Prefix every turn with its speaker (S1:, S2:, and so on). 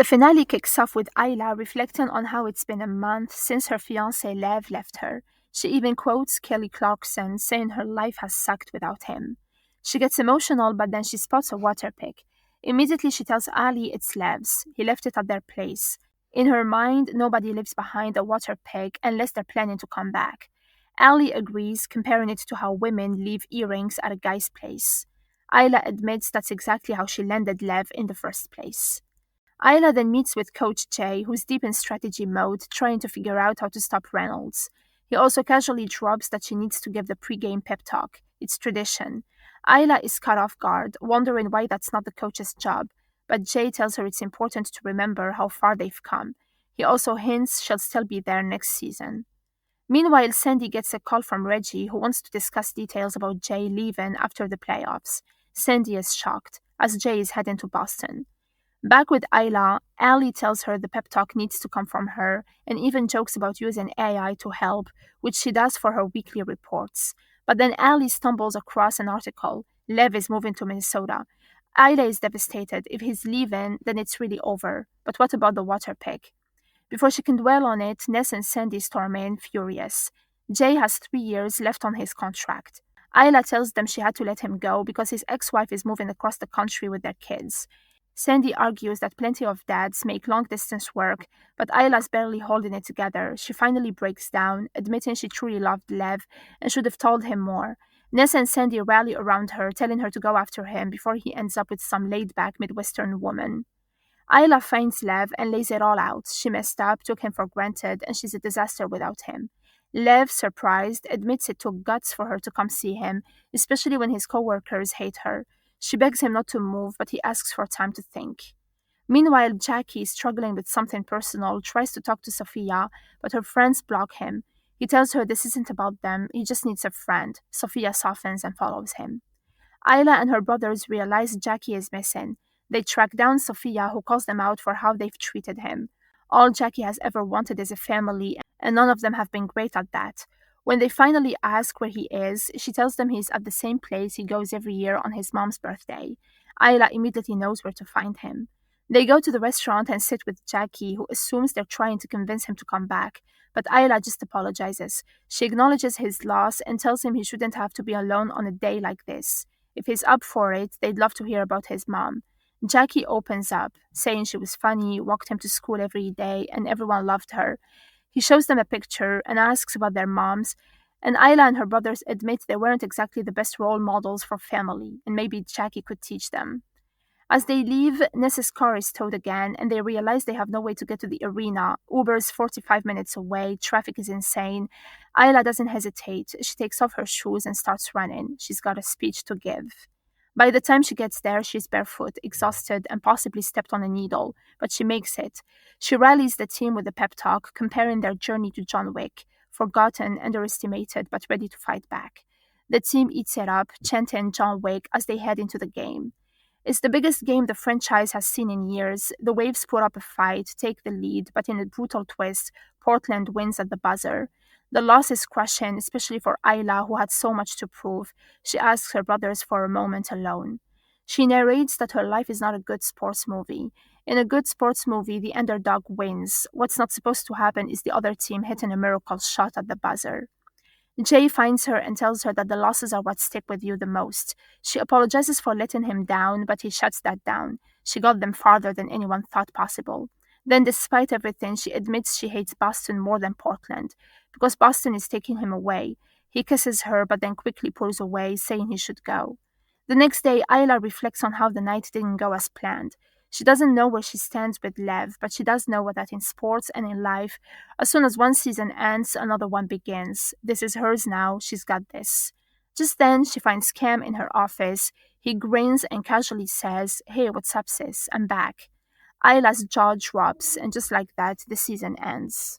S1: The finale kicks off with Ayla reflecting on how it's been a month since her fiancé Lev left her. She even quotes Kelly Clarkson, saying her life has sucked without him. She gets emotional, but then she spots a water pick. Immediately, she tells Ali it's Lev's. He left it at their place. In her mind, nobody lives behind a water pick unless they're planning to come back. Ali agrees, comparing it to how women leave earrings at a guy's place. Ayla admits that's exactly how she landed Lev in the first place. Ayla then meets with Coach Jay, who's deep in strategy mode, trying to figure out how to stop Reynolds. He also casually drops that she needs to give the pregame pep talk. It's tradition. Ayla is caught off guard, wondering why that's not the coach's job, but Jay tells her it's important to remember how far they've come. He also hints she'll still be there next season. Meanwhile, Sandy gets a call from Reggie, who wants to discuss details about Jay leaving after the playoffs. Sandy is shocked, as Jay is heading to Boston. Back with Ayla, Ali tells her the pep talk needs to come from her and even jokes about using AI to help, which she does for her weekly reports. But then Ali stumbles across an article. Lev is moving to Minnesota. Ayla is devastated. If he's leaving, then it's really over. But what about the water pick? Before she can dwell on it, Ness and Sandy storm in, furious. Jay has 3 years left on his contract. Ayla tells them she had to let him go because his ex-wife is moving across the country with their kids. Sandy argues that plenty of dads make long distance work, but Ayla's barely holding it together. She finally breaks down, admitting she truly loved Lev and should have told him more. Ness and Sandy rally around her, telling her to go after him before he ends up with some laid back Midwestern woman. Ayla finds Lev and lays it all out. She messed up, took him for granted, and she's a disaster without him. Lev, surprised, admits it took guts for her to come see him, especially when his coworkers hate her. She begs him not to move, but he asks for time to think. Meanwhile, Jackie, struggling with something personal, tries to talk to Sophia, but her friends block him. He tells her this isn't about them, he just needs a friend. Sophia softens and follows him. Ayla and her brothers realize Jackie is missing. They track down Sophia, who calls them out for how they've treated him. All Jackie has ever wanted is a family, and none of them have been great at that. When they finally ask where he is, she tells them he's at the same place he goes every year on his mom's birthday. Ayla immediately knows where to find him. They go to the restaurant and sit with Jackie, who assumes they're trying to convince him to come back, but Ayla just apologizes. She acknowledges his loss and tells him he shouldn't have to be alone on a day like this. If he's up for it, they'd love to hear about his mom. Jackie opens up, saying she was funny, walked him to school every day, and everyone loved her. He shows them a picture and asks about their moms, and Ayla and her brothers admit they weren't exactly the best role models for family, and maybe Jackie could teach them. As they leave, Ness's car is towed again, and they realize they have no way to get to the arena. Uber's 45 minutes away, traffic is insane. Ayla doesn't hesitate. She takes off her shoes and starts running. She's got a speech to give. By the time she gets there, she's barefoot, exhausted, and possibly stepped on a needle, but she makes it. She rallies the team with a pep talk, comparing their journey to John Wick, forgotten, underestimated, but ready to fight back. The team eats it up, chanting John Wick as they head into the game. It's the biggest game the franchise has seen in years. The Waves put up a fight, take the lead, but in a brutal twist, Portland wins at the buzzer. The loss is crushing, especially for Ayla, who had so much to prove. She asks her brothers for a moment alone. She narrates that her life is not a good sports movie. In a good sports movie, the underdog wins. What's not supposed to happen is the other team hitting a miracle shot at the buzzer. Jay finds her and tells her that the losses are what stick with you the most. She apologizes for letting him down, but he shuts that down. She got them farther than anyone thought possible. Then, despite everything, she admits she hates Boston more than Portland, because Boston is taking him away. He kisses her, but then quickly pulls away, saying he should go. The next day, Ayla reflects on how the night didn't go as planned. She doesn't know where she stands with Lev, but she does know that in sports and in life, as soon as one season ends, another one begins. This is hers now, she's got this. Just then, she finds Cam in her office. He grins and casually says, "Hey, what's up, sis? I'm back." Ayla's jaw drops, and just like that, the season ends.